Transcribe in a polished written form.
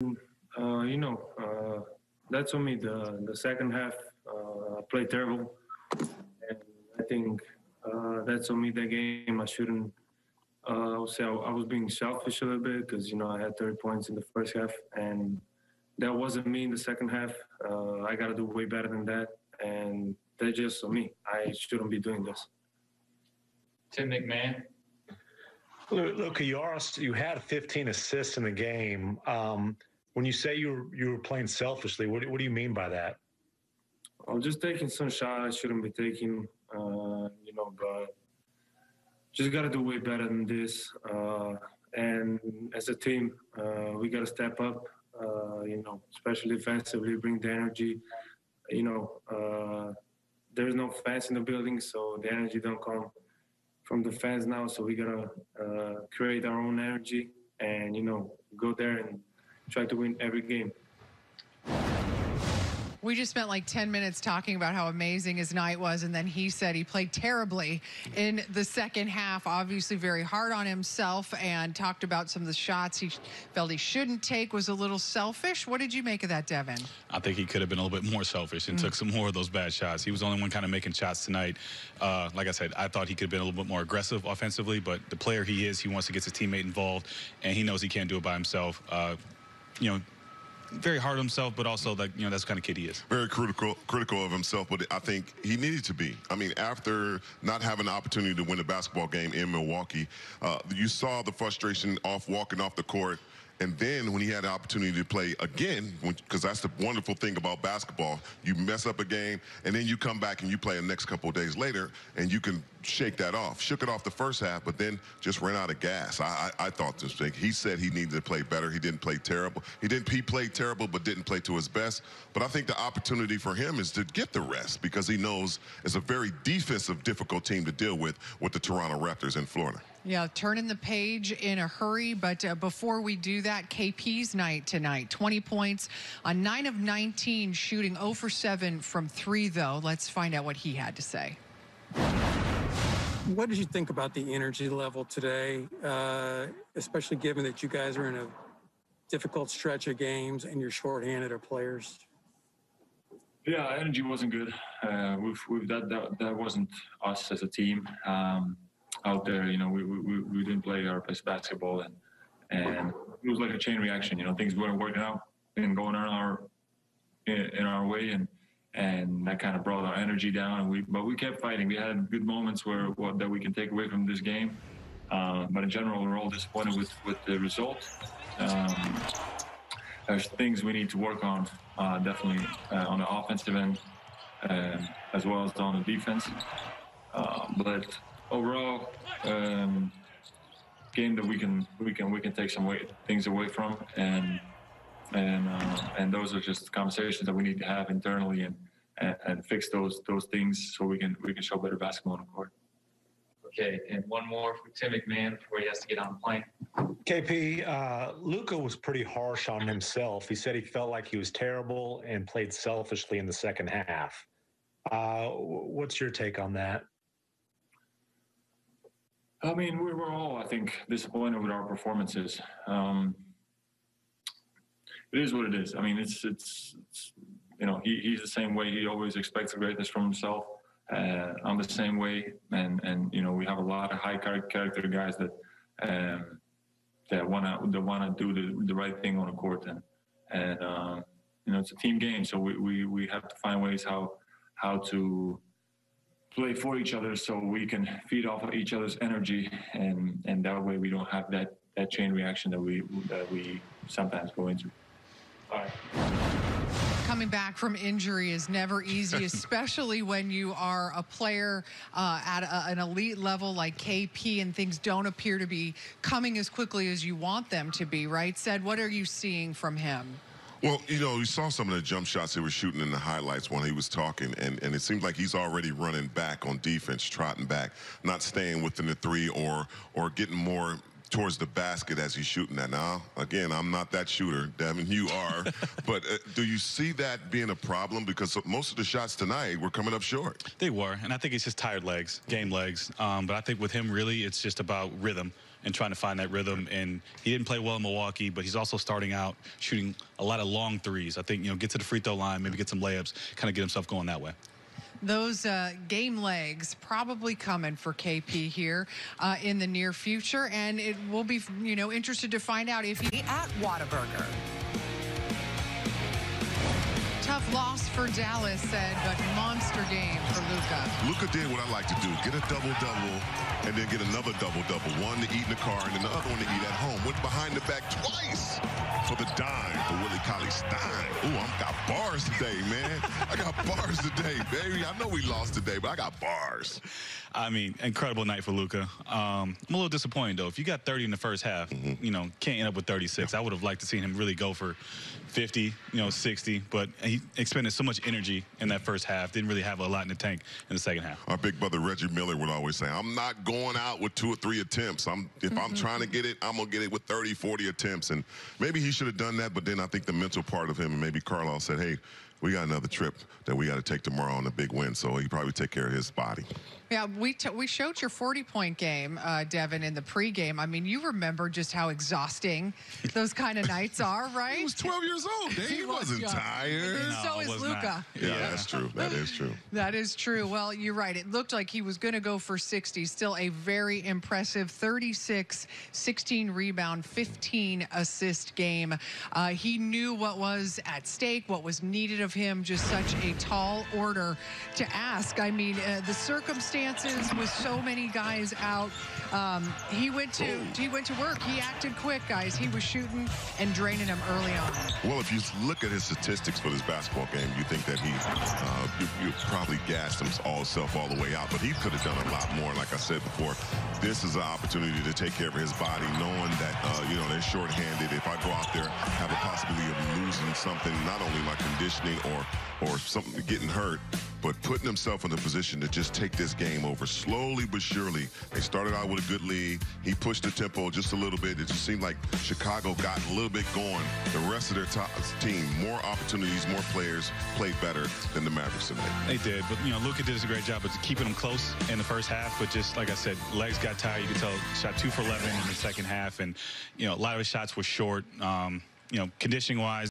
you know, that's on me. The second half, I played terrible, and I think that's on me. That game, I shouldn't. I would say I was being selfish a little bit because I had 30 points in the first half, and that wasn't me in the second half. I got to do way better than that, and that's just on me. I shouldn't be doing this. Tim McMahon. Luka, you had 15 assists in the game. When you say you were playing selfishly, what do you mean by that? I'm just taking some shots I shouldn't be taking, but just got to do way better than this. And as a team, we got to step up, especially defensively, bring the energy. There's no fans in the building, so the energy don't come from the fans now. So we got to create our own energy and, go there and try to win every game. We just spent like 10 minutes talking about how amazing his night was, and then he said he played terribly in the second half, obviously very hard on himself, and talked about some of the shots he felt he shouldn't take, was a little selfish. What did you make of that, Devin? I think he could have been a little bit more selfish and took some more of those bad shots. He was the only one kind of making shots tonight. Like I said, I thought he could have been a little bit more aggressive offensively, but the player he is, he wants to get his teammate involved, and he knows he can't do it by himself. Very hard on himself, but also that's the kind of kid he is. Very critical of himself, but I think he needed to be. I mean, after not having the opportunity to win a basketball game in Milwaukee, you saw the frustration walking off the court. And then when he had the opportunity to play again, because that's the wonderful thing about basketball, you mess up a game, and then you come back and you play the next couple of days later, and you can shake that off. Shook it off the first half, but then just ran out of gas. I thought this thing. He said he needed to play better. He didn't play terrible. He played terrible, but didn't play to his best. But I think the opportunity for him is to get the rest because he knows it's a very defensive, difficult team to deal with the Toronto Raptors in Florida. Yeah, turning the page in a hurry, but before we do that, KP's night tonight, 20 points on 9 of 19 shooting, 0 for 7 from 3, though. Let's find out what he had to say. What did you think about the energy level today, especially given that you guys are in a difficult stretch of games and you're shorthanded of players? Yeah, energy wasn't good. That wasn't us as a team. Out there, we didn't play our best basketball, and it was like a chain reaction. Things weren't working out and going in our way, and that kind of brought our energy down. But we kept fighting. We had good moments that we can take away from this game. But in general, we're all disappointed with the result. There's things we need to work on, definitely on the offensive end, as well as on the defense. But overall, game that we can take some things away from, and those are just conversations that we need to have internally and fix those things so we can show better basketball on the court. Okay, and one more for Tim McMahon before he has to get on the plane. KP, Luka was pretty harsh on himself. He said he felt like he was terrible and played selfishly in the second half. What's your take on that? I mean, we were all, I think, disappointed with our performances. It is what it is. I mean, it's he's the same way. He always expects greatness from himself. I'm the same way, and we have a lot of high character guys that wanna do the right thing on the court, and it's a team game, so we have to find ways how to play for each other so we can feed off of each other's energy, and that way we don't have that chain reaction that we sometimes go into. All right. Coming back from injury is never easy, especially when you are a player at an elite level like KP and things don't appear to be coming as quickly as you want them to be, right? Said, what are you seeing from him? Well, you saw some of the jump shots he was shooting in the highlights when he was talking, and it seems like he's already running back on defense, trotting back, not staying within the three or getting more towards the basket as he's shooting that. Now, again, I'm not that shooter, Devin, you are, but do you see that being a problem? Because most of the shots tonight were coming up short. They were, and I think it's just tired legs, game legs. But I think with him, really, it's just about rhythm. and trying to find that rhythm. And he didn't play well in Milwaukee, but he's also starting out shooting a lot of long threes. I think, get to the free throw line, maybe get some layups, kind of get himself going that way. Those game legs probably coming for KP here in the near future, and it will be, interested to find out if he at Whataburger. Tough loss for Dallas, said, but monster game for Luka. Luka did what I like to do, get a double-double and then get another double-double. One to eat in the car and then the other one to eat at home. Went behind the back twice for the dime for Willie Cauley-Stein. Ooh, I got bars today, man. I got bars today, baby. I know we lost today, but I got bars. I mean, incredible night for Luka. I'm a little disappointed, though. If you got 30 in the first half, can't end up with 36. I would have liked to see him really go for 50, 60, but he expended so much energy in that first half, didn't really have a lot in the tank in the second half. Our big brother Reggie Miller would always say, I'm not going out with 2 or 3 attempts. If I'm trying to get it, I'm going to get it with 30, 40 attempts. And maybe he should have done that, but then I think the mental part of him, and maybe Carlisle said, hey, we got another trip that we got to take tomorrow on a big win, so he probably take care of his body. Yeah, we showed your 40-point game, Devin, in the pregame. I mean, you remember just how exhausting those kind of nights are, right? He was 12 years old, Dave. He wasn't tired. And so is Luka. Yeah, that's true. That is true. That is true. Well, you're right. It looked like he was going to go for 60. Still a very impressive 36, 16 rebound, 15 assist game. He knew what was at stake, what was needed of him. Just such a tall order to ask. I mean, the circumstances with so many guys out, he went to work. He acted quick, guys. He was shooting and draining them early on. Well, if you look at his statistics for this basketball game, you think that he you probably gassed himself all the way out, but he could have done a lot more. Like I said before, this is an opportunity to take care of his body, knowing that they're shorthanded. If I go out there, have a possibility of losing something, not only my conditioning or something getting hurt, but putting himself in a position to just take this game over slowly but surely. They started out with a good lead. He pushed the tempo just a little bit. It just seemed like Chicago got a little bit going. The rest of their team, more opportunities, more players, played better than the Mavericks tonight. They did, but Luka did a great job of keeping them close in the first half. But just like I said, legs got tired. You could tell, shot 2 for 11 in the second half, and a lot of his shots were short. Conditioning-wise.